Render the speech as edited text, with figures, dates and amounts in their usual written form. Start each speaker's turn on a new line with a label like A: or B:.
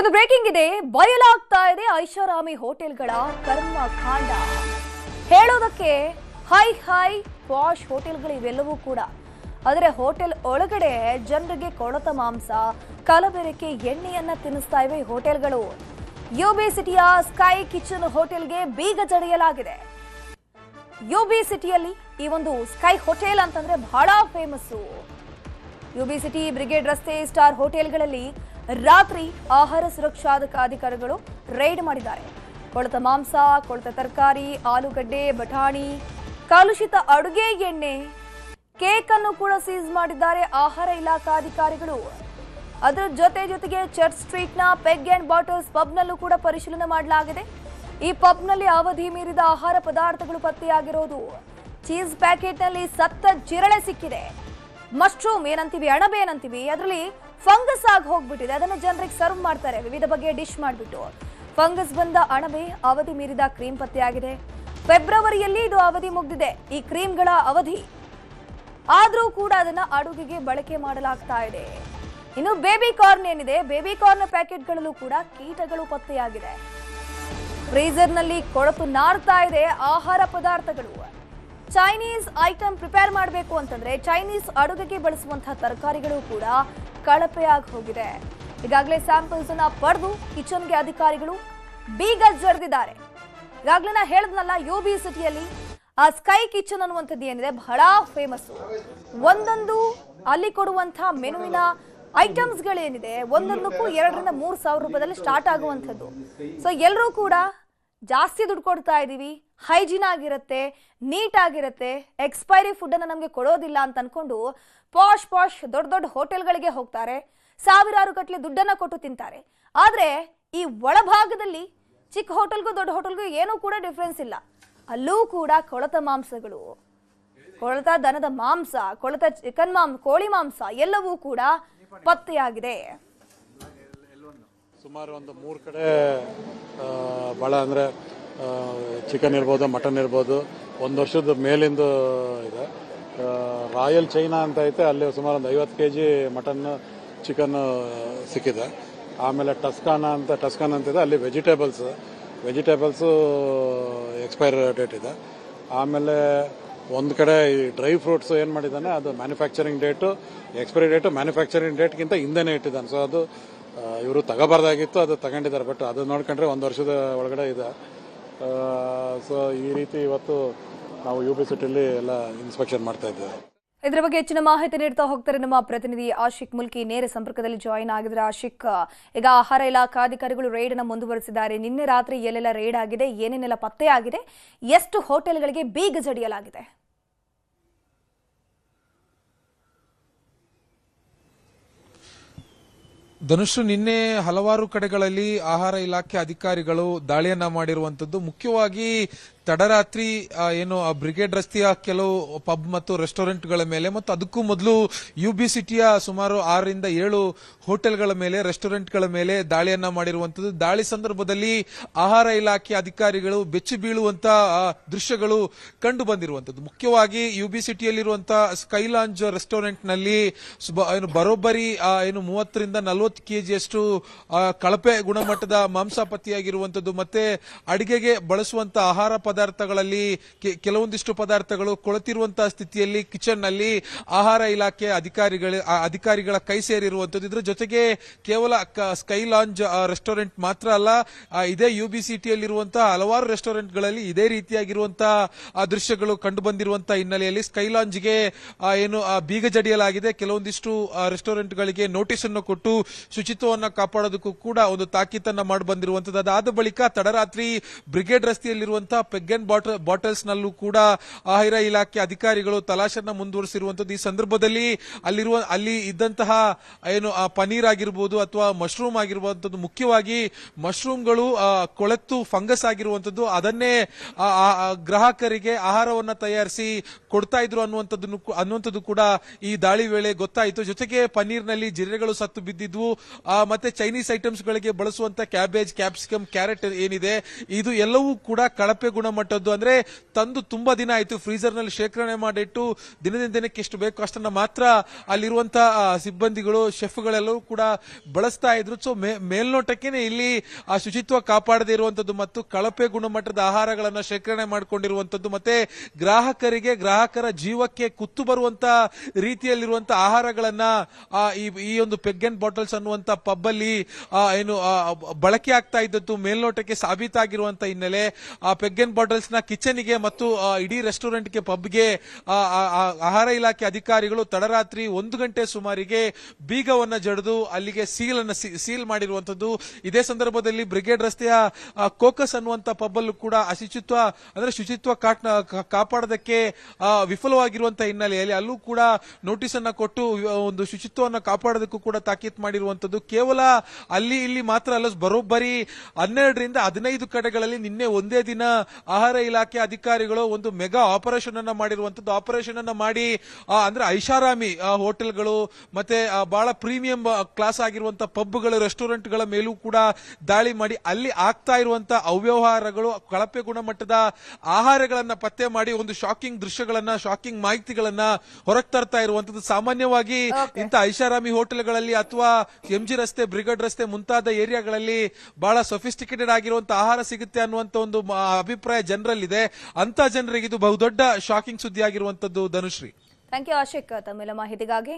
A: ಇದೊಂದು ಬ್ರೇಕಿಂಗ್ ಇದೆ. ಬಯಲಾಗ್ತಾ ಇದೆ ಐಷಾರಾಮಿ ಹೋಟೆಲ್ಗಳ ಕರ್ಮಕಾಂಡ. ಹೇಳೋದಕ್ಕೆ ಹೈ ಹೈ ಪಾಶ್ ಹೋಟೆಲ್ಗಳು ಇವೆಲ್ಲವೂ ಕೂಡ, ಆದರೆ ಹೋಟೆಲ್ ಒಳಗಡೆ ಜನರಿಗೆ ಕೊಳತ ಮಾಂಸ, ಕಲಬೆರಕೆ ಎಣ್ಣೆಯನ್ನ ತಿನ್ನಿಸ್ತಾ ಇವೆ ಹೋಟೆಲ್ಗಳು. ಯುಬಿ ಸಿಟಿಯ ಸ್ಕೈ ಕಿಚನ್ ಹೋಟೆಲ್ಗೆ ಬೀಗ ಜಡಿಯಲಾಗಿದೆ. ಯುಬಿ ಸಿಟಿಯಲ್ಲಿ ಈ ಒಂದು ಸ್ಕೈ ಹೋಟೆಲ್ ಅಂತಂದ್ರೆ ಬಹಳ ಫೇಮಸ್. ಯುಬಿ ಸಿಟಿ ಬ್ರಿಗೇಡ್ ರಸ್ತೆ ಸ್ಟಾರ್ ಹೋಟೆಲ್ಗಳಲ್ಲಿ ರಾತ್ರಿ ಆಹಾರ ಸುರಕ್ಷಾ ಅಧಿಕಾರಿಗಳು ರೈಡ್ ಮಾಡಿದ್ದಾರೆ. ಕೊಳೆತ ಮಾಂಸ, ಕೊಳೆತ ತರಕಾರಿ, ಆಲೂಗಡ್ಡೆ, ಬಟಾಣಿ, ಕಲುಷಿತ ಅಡುಗೆ ಎಣ್ಣೆ, ಕೇಕ್ ಅನ್ನು ಕೂಡ ಸೀಸ್ ಮಾಡಿದ್ದಾರೆ ಆಹಾರ ಇಲಾಖಾ ಅಧಿಕಾರಿಗಳು. ಅದರ ಜೊತೆಗೆ ಚರ್ಚ್ ಸ್ಟ್ರೀಟ್ ನ ಪೆಗ್ ಅಂಡ್ ಬಾಟಲ್ಸ್ ಪಬ್ ನಲ್ಲೂ ಕೂಡ ಪರಿಶೀಲನೆ ಮಾಡಲಾಗಿದೆ. ಈ ಪಬ್ ನಲ್ಲಿ ಅವಧಿ ಮೀರಿದ ಆಹಾರ ಪದಾರ್ಥಗಳು ಪತ್ತೆಯಾಗಿರೋದು. ಚೀಸ್ ಪ್ಯಾಕೆಟ್ ನಲ್ಲಿ ಸತ್ತ ಜಿರಳೆ ಸಿಕ್ಕಿದೆ. ಮಶ್ರೂಮ್ ಏನಂತೀವಿ, ಅಣಬೆ ಏನಂತೀವಿ, ಅದರಲ್ಲಿ ಫಂಗಸ್ ಆಗಿ ಹೋಗ್ಬಿಟ್ಟಿದೆ. ಅದನ್ನು ಜನರಿಗೆ ಸರ್ವ್ ಮಾಡ್ತಾರೆ ವಿವಿಧ ಬಗೆಯ ಡಿಶ್ ಮಾಡಿಬಿಟ್ಟು. ಫಂಗಸ್ ಬಂದ ಅಣಬೆ, ಅವಧಿ ಮೀರಿದ ಕ್ರೀಮ್ ಪತ್ತೆಯಾಗಿದೆ. ಫೆಬ್ರವರಿಯಲ್ಲಿ ಇದು ಅವಧಿ ಮುಗಿದಿದೆ, ಈ ಕ್ರೀಮ್ಗಳ ಅವಧಿ. ಆದರೂ ಕೂಡ ಅದನ್ನ ಅಡುಗೆಗೆ ಬಳಕೆ ಮಾಡಲಾಗ್ತಾ ಇದೆ. ಇನ್ನು ಬೇಬಿ ಕಾರ್ನ್ ಏನಿದೆ, ಬೇಬಿ ಕಾರ್ನ್ ಪ್ಯಾಕೆಟ್ಗಳಲ್ಲೂ ಕೂಡ ಕೀಟಗಳು ಪತ್ತೆಯಾಗಿದೆ. ಫ್ರೀಜರ್ ನಲ್ಲಿ ಕೊಳತು ನಾರ್ತಾ ಇದೆ ಆಹಾರ ಪದಾರ್ಥಗಳು. ಚೈನೀಸ್ ಐಟಮ್ ಪ್ರಿಪೇರ್ ಮಾಡಬೇಕು ಅಂತಂದ್ರೆ ಚೈನೀಸ್ ಅಡುಗೆಗೆ ಬಳಸುವಂತಹ ತರಕಾರಿಗಳು ಕೂಡ ಕಳಪೆಯಾಗಿ ಹೋಗಿದೆ. ಈಗಾಗಲೇ ಸ್ಯಾಂಪಲ್ಸ್ ಅನ್ನ ಪಡೆದು ಕಿಚನ್ಗೆ ಅಧಿಕಾರಿಗಳು ಬೀಗ ಜಡಿದಿದ್ದಾರೆ. ಈಗಾಗಲೇ ನಾ ಹೇಳಿದ್ನಲ್ಲ, ಯುಬಿ ಸಿಟಿಯಲ್ಲಿ ಆ ಸ್ಕೈ ಕಿಚನ್ ಅನ್ನುವಂಥದ್ದು ಏನಿದೆ ಬಹಳ ಫೇಮಸ್. ಒಂದೊಂದು ಅಲ್ಲಿ ಕೊಡುವಂತಹ ಮೆನುವಿನ ಐಟಮ್ಸ್ ಗಳೇನಿದೆ ಒಂದೊಂದಕ್ಕೂ 2,000 ರಿಂದ 3,000 ರೂಪಾಯಿದಲ್ಲಿ ಸ್ಟಾರ್ಟ್ ಆಗುವಂಥದ್ದು. ಸೊ ಎಲ್ಲರೂ ಕೂಡ ಜಾಸ್ತಿ ದುಡ್ಡು ಕೊಡ್ತಾ ಇದೀವಿ, ಹೈಜೀನ್ ಆಗಿರುತ್ತೆ, ನೀಟ್ ಆಗಿರುತ್ತೆ, ಎಕ್ಸ್ಪೈರಿ ಫುಡ್ ಅನ್ನ ನಮಗೆ ಕೊಡೋದಿಲ್ಲ ಅಂತ ಅನ್ಕೊಂಡು ಪಾಶ್ ದೊಡ್ಡ ಹೋಟೆಲ್ಗಳಿಗೆ ಹೋಗ್ತಾರೆ. ಸಾವಿರಾರು ಗಟ್ಟಲೆ ದುಡ್ಡನ್ನ ಕೊಟ್ಟು ತಿಂತಾರೆ. ಆದ್ರೆ ಈ ಒಳಭಾಗದಲ್ಲಿ ಚಿಕ್ಕ ಹೋಟೆಲ್ಗೂ ದೊಡ್ಡ ಹೋಟೆಲ್ಗೂ ಏನೂ ಕೂಡ ಡಿಫ್ರೆನ್ಸ್ ಇಲ್ಲ. ಅಲ್ಲೂ ಕೂಡ ಕೊಳತ ಮಾಂಸಗಳು, ಕೊಳತ ದನದ ಮಾಂಸ, ಕೊಳತ ಚಿಕನ್ ಕೋಳಿ ಮಾಂಸ ಎಲ್ಲವೂ ಕೂಡ ಪತ್ತೆಯಾಗಿದೆ.
B: ಸುಮಾರು ಒಂದು 3 ಕಡೆ ಭಾಳ ಅಂದರೆ ಚಿಕನ್ ಇರ್ಬೋದು, ಮಟನ್ ಇರ್ಬೋದು, 1 ವರ್ಷದ ಮೇಲಿಂದ ಇದೆ. ರಾಯಲ್ ಚೈನಾ ಅಂತ ಐತೆ, ಅಲ್ಲಿ ಸುಮಾರು ಒಂದು 50 kg ಮಟನ್ ಚಿಕನ್ ಸಿಕ್ಕಿದೆ. ಆಮೇಲೆ ಟಸ್ಕಾನ ಅಂತಿದೆ, ಅಲ್ಲಿ ವೆಜಿಟೇಬಲ್ಸು ಎಕ್ಸ್ಪೈರ್ ಡೇಟ್ ಇದೆ. ಆಮೇಲೆ ಒಂದು ಕಡೆ ಈ ಡ್ರೈ ಫ್ರೂಟ್ಸ್ ಏನು ಮಾಡಿದ್ದಾನೆ, ಅದು manufacturing date, expiry date manufacturing ಡೇಟ್ಗಿಂತ ಹಿಂದೆನೇ ಇಟ್ಟಿದ್ದಾನೆ. ಸೊ ಅದು ಇವರು ತಗೋಬಾರ್ದಾಗಿತ್ತು, ಅದು ತಗೊಂಡಿದ್ದಾರೆ. ಬಟ್ ಅದು ನೋಡ್ಕೊಂಡ್ರೆ 1 ವರ್ಷದ ಒಳಗಡೆ ಇದೆ. ಸೊ ಈ ರೀತಿ ಇವತ್ತು ನಾವು ಯುಬಿ ಸಿಟಿಯಲ್ಲಿ ಎಲ್ಲ ಇನ್ಸ್ಪೆಕ್ಷನ್ ಮಾಡ್ತಾ ಇದ್ದೇವೆ.
A: ಇದರ ಬಗ್ಗೆ ಹೆಚ್ಚಿನ ಮಾಹಿತಿ ನೀಡ್ತಾ ಹೋಗ್ತಾರೆ ನಮ್ಮ ಪ್ರತಿನಿಧಿ ಆಶಿಕ್ ಮುಲ್ಕಿ. ನೇರ ಸಂಪರ್ಕದಲ್ಲಿ ಜಾಯಿನ್ ಆಗಿದ್ರೆ ಆಶಿಕ್, ಈಗ ಆಹಾರ ಇಲಾಖಾ ಅಧಿಕಾರಿಗಳು ರೈಡ್ ಅನ್ನು ಮುಂದುವರೆಸಿದ್ದಾರೆ. ನಿನ್ನೆ ರಾತ್ರಿ ಎಲ್ಲೆಲ್ಲ ರೈಡ್ ಆಗಿದೆ, ಏನೇನೆಲ್ಲ ಪತ್ತೆಯಾಗಿದೆ, ಎಷ್ಟು ಹೋಟೆಲ್ಗಳಿಗೆ ಬೀಗ ಜಡಿಯಲಾಗಿದೆ?
C: ಧನುಷ್, ನಿನ್ನೆ ಹಲವಾರು ಕಡೆಗಳಲ್ಲಿ ಆಹಾರ ಇಲಾಖೆ ಅಧಿಕಾರಿಗಳು ದಾಳಿಯನ್ನ ಮಾಡಿರುವಂತದ್ದು. ಮುಖ್ಯವಾಗಿ ತಡರಾತ್ರಿ ಏನು ಬ್ರಿಗೇಡ್ ರಸ್ತೆಯ ಕೆಲವು ಪಬ್ ಮತ್ತು ರೆಸ್ಟೋರೆಂಟ್ಗಳ ಮೇಲೆ ಮತ್ತು ಅದಕ್ಕೂ ಮೊದಲು ಯುಬಿ ಸಿಟಿಯ ಸುಮಾರು 6 ರಿಂದ 7 ಹೋಟೆಲ್ಗಳ ಮೇಲೆ, ರೆಸ್ಟೋರೆಂಟ್ಗಳ ಮೇಲೆ ದಾಳಿಯನ್ನ ಮಾಡಿರುವಂತದ್ದು. ದಾಳಿ ಸಂದರ್ಭದಲ್ಲಿ ಆಹಾರ ಇಲಾಖೆ ಅಧಿಕಾರಿಗಳು ಬೆಚ್ಚಿ ಬೀಳುವಂತ ದೃಶ್ಯಗಳು ಕಂಡು ಬಂದಿರುವಂತದ್ದು. ಮುಖ್ಯವಾಗಿ ಯುಬಿ ಸಿಟಿಯಲ್ಲಿರುವಂತಹ ಸ್ಕೈ ಲಾಂಜ್ ರೆಸ್ಟೋರೆಂಟ್ ನಲ್ಲಿ ಬರೋಬ್ಬರಿ 30 ರಿಂದ 40 kgಯಷ್ಟು ಕಳಪೆ ಗುಣಮಟ್ಟದ ಮಾಂಸ ಪತ್ತೆಯಾಗಿರುವಂತದ್ದು. ಮತ್ತೆ ಅಡಿಗೆಗೆ ಬಳಸುವಂತಹ ಆಹಾರ ಪದಾರ್ಥಗಳಲ್ಲಿ ಕೆಲವೊಂದಿಷ್ಟು ಪದಾರ್ಥಗಳು ಕೊಳೆತಿರುವಂತಹ ಸ್ಥಿತಿಯಲ್ಲಿ ಕಿಚನ್ ನಲ್ಲಿ ಆಹಾರ ಇಲಾಖೆ ಅಧಿಕಾರಿಗಳ ಕೈ ಸೇರಿರುವಂತದ್ದು. ಇದರ ಜೊತೆಗೆ ಕೇವಲ ಸ್ಕೈ ಲಾಂಜ್ ರೆಸ್ಟೋರೆಂಟ್ ಮಾತ್ರ ಅಲ್ಲ, ಇದೇ ಯುಬಿ ಸಿಟಿಯಲ್ಲಿರುವಂತಹ ಹಲವಾರು ರೆಸ್ಟೋರೆಂಟ್ಗಳಲ್ಲಿ ಇದೇ ರೀತಿಯಾಗಿರುವಂತಹ ದೃಶ್ಯಗಳು ಕಂಡು ಬಂದಿರುವಂತಹ ಹಿನ್ನೆಲೆಯಲ್ಲಿ ಸ್ಕೈ ಲಾಂಜ್ಗೆ ಬೀಗ ಜಡಿಯಲಾಗಿದೆ. ಕೆಲವೊಂದಿಷ್ಟು ರೆಸ್ಟೋರೆಂಟ್ಗಳಿಗೆ ನೋಟಿಸ್ ಅನ್ನು ಕೊಟ್ಟು ಶುಚಿತ್ವವನ್ನು ಕಾಪಾಡೋದಕ್ಕೂ ಕೂಡ ಒಂದು ತಾಕೀತನ್ನ ಮಾಡಿ ಬಂದಿರುವಂತದ್ದು. ಅದಾದ ಬಳಿಕ ತಡರಾತ್ರಿ ಬ್ರಿಗೇಡ್ ರಸ್ತೆಯಲ್ಲಿರುವಂತಹ ಪೆಗ್ ಅಂಡ್ ಬಾಟಲ್ಸ್ ನಲ್ಲೂ ಕೂಡ ಆಹಾರ ಇಲಾಖೆ ಅಧಿಕಾರಿಗಳು ತಲಾಶನ್ನ ಮುಂದುವರಿಸಿರುವಂತದ್ದು. ಈ ಸಂದರ್ಭದಲ್ಲಿ ಅಲ್ಲಿ ಇದ್ದಂತಹ ಪನೀರ್ ಆಗಿರಬಹುದು ಅಥವಾ ಮಶ್ರೂಮ್ ಆಗಿರುವಂತದ್ದು, ಮುಖ್ಯವಾಗಿ ಮಶ್ರೂಮ್ಗಳು ಕೊಳೆತು ಫಂಗಸ್ ಆಗಿರುವಂತದ್ದು, ಅದನ್ನೇ ಗ್ರಾಹಕರಿಗೆ ಆಹಾರವನ್ನ ತಯಾರಿಸಿ ಕೊಡ್ತಾ ಇದ್ರು ಅನ್ನುವಂಥದ್ದು ಕೂಡ ಈ ದಾಳಿ ವೇಳೆ ಗೊತ್ತಾಯಿತು. ಜೊತೆಗೆ ಪನೀರ್ನಲ್ಲಿ ಜಿರಳೆಗಳು ಸತ್ತು ಬಿದ್ದಿದ್ವು. ಮತ್ತೆ ಚೈನೀಸ್ ಐಟಮ್ಸ್ ಗಳಿಗೆ ಬಳಸುವಂತ ಕ್ಯಾಬೇಜ್, ಕ್ಯಾಪ್ಸಿಕಮ್, ಕ್ಯಾರೆಟ್ ಏನಿದೆ ಇದು ಎಲ್ಲವೂ ಕೂಡ ಕಳಪೆ ಗುಣ ಗುಣಮಟ್ಟದ್ದು, ಅಂದ್ರೆ ತಂದು ತುಂಬಾ ದಿನ ಆಯ್ತು, ಫ್ರೀಜರ್ ನಲ್ಲಿ ಶೇಖರಣೆ ಮಾಡಿಟ್ಟು ದಿನದಿಂದ ದಿನಕ್ಕೆ ಎಷ್ಟು ಬೇಕು ಅಷ್ಟನ್ನ ಮಾತ್ರ ಅಲ್ಲಿರುವಂತಹ ಸಿಬ್ಬಂದಿಗಳು, ಶೆಫ್ಗಳೆಲ್ಲರೂ ಕೂಡ ಬಳಸ್ತಾ ಇದ್ರು. ಸೊ ಮೇಲ್ನೋಟಕ್ಕೇನೆ ಇಲ್ಲಿ ಆ ಶುಚಿತ್ವ ಕಾಪಾಡದೇ ಇರುವಂತದ್ದು ಮತ್ತು ಕಳಪೆ ಗುಣಮಟ್ಟದ ಆಹಾರಗಳನ್ನ ಶೇಖರಣೆ ಮಾಡಿಕೊಂಡಿರುವಂತದ್ದು, ಮತ್ತೆ ಗ್ರಾಹಕರ ಜೀವಕ್ಕೆ ಕುತ್ತು ಬರುವಂತ ರೀತಿಯಲ್ಲಿರುವಂತಹ ಆಹಾರಗಳನ್ನ ಈ ಒಂದು ಪೆಗ್ ಅಂಡ್ ಬಾಟಲ್ಸ್ ಅನ್ನುವಂತ ಪಬ್ ಅಲ್ಲಿ ಏನು ಬಳಕೆ ಆಗ್ತಾ ಇದ್ದದ್ದು ಮೇಲ್ನೋಟಕ್ಕೆ ಸಾಬೀತಾಗಿರುವಂತ ಹಿನ್ನೆಲೆ ಆ ಪೆಗ್ ಅಂಡ್ ಬಾಟಲ್ಸ್ ನ ಕಿಚನ್ ಗೆ ಮತ್ತು ಇಡೀ ರೆಸ್ಟೋರೆಂಟ್ ಗೆ ಪಬ್ಗೆ ಆಹಾರ ಇಲಾಖೆ ಅಧಿಕಾರಿಗಳು ತಡರಾತ್ರಿ 1 ಗಂಟೆ ಸುಮಾರಿಗೆ ಬೀಗವನ್ನ ಜಡಿದು ಅಲ್ಲಿಗೆ ಸೀಲ್ ಮಾಡಿರುವಂತದ್ದು. ಇದೇ ಸಂದರ್ಭದಲ್ಲಿ ಬ್ರಿಗೇಡ್ ರಸ್ತೆಯ ಕೋಕಸ್ ಅನ್ನುವಂತ ಪಬ್ ಅಲ್ಲೂ ಕೂಡ ಶುಚಿತ್ವ ಕಾಪಾಡೋದಕ್ಕೆ ವಿಫಲವಾಗಿರುವಂತಹ ಹಿನ್ನೆಲೆಯಲ್ಲಿ ಅಲ್ಲೂ ಕೂಡ ನೋಟಿಸ್ ಅನ್ನ ಕೊಟ್ಟು ಒಂದು ಶುಚಿತ್ವವನ್ನು ಕಾಪಾಡೋದಕ್ಕೂ ಕೂಡ ತಾಕೀತು ಮಾಡಿರುವಂತದ್ದು. ಕೇವಲ ಅಲ್ಲಿ ಇಲ್ಲಿ ಮಾತ್ರ ಅಲ್ಲ, ಬರೋಬ್ಬರಿ 12ರಿಂದ 15 ಕಡೆಗಳಲ್ಲಿ ನಿನ್ನೆ ಒಂದೇ ದಿನ ಆಹಾರ ಇಲಾಖೆ ಅಧಿಕಾರಿಗಳು ಒಂದು ಮೆಗಾ ಆಪರೇಷನ್ ಅನ್ನ ಮಾಡಿರುವಂತದ್ದು. ಆಪರೇಷನ್ ಅನ್ನ ಮಾಡಿ ಅಂದ್ರೆ ಐಷಾರಾಮಿ ಹೋಟೆಲ್ಗಳು ಮತ್ತೆ ಬಹಳ ಪ್ರೀಮಿಯಂ ಕ್ಲಾಸ್ ಆಗಿರುವಂತಹ ಪಬ್ಗಳು, ರೆಸ್ಟೋರೆಂಟ್ಗಳ ಮೇಲೂ ಕೂಡ ದಾಳಿ ಮಾಡಿ ಅಲ್ಲಿ ಆಗ್ತಾ ಇರುವಂತಹ ಅವ್ಯವಹಾರಗಳು, ಕಳಪೆ ಗುಣಮಟ್ಟದ ಆಹಾರಗಳನ್ನ ಪತ್ತೆ ಮಾಡಿ ಒಂದು ಶಾಕಿಂಗ್ ದೃಶ್ಯಗಳನ್ನ, ಶಾಕಿಂಗ್ ಮಾಹಿತಿಗಳನ್ನ ಹೊರಗೆ ತರ್ತಾ ಇರುವಂತದ್ದು. ಸಾಮಾನ್ಯವಾಗಿ ಇಂಥ ಐಷಾರಾಮಿ ಹೋಟೆಲ್ಗಳಲ್ಲಿ ಅಥವಾ ಎಂಜಿ ರಸ್ತೆ, ಬ್ರಿಗೇಡ್ ರಸ್ತೆ ಮುಂತಾದ ಏರಿಯಾಗಳಲ್ಲಿ ಬಹಳ ಸೊಫಿಸ್ಟಿಕೇಟೆಡ್ ಆಗಿರುವಂತಹ ಆಹಾರ ಸಿಗುತ್ತೆ ಅನ್ನುವಂತ ಒಂದು ಅಭಿಪ್ರಾಯ ಜನರಲ್ಲಿದೆ. ಅಂತ ಜನರಿಗೆ ಇದು ಬಹುದೊಡ್ಡ ಶಾಕಿಂಗ್ ಸುದ್ದಿ ಆಗಿರುವಂತದ್ದು. ಧನುಶ್ರೀ,
A: ಥ್ಯಾಂಕ್ ಯು ಆಶಿಕ್ ತಮ್ಮೆಲ್ಲ ಮಾಹಿತಿಗಾಗಿ.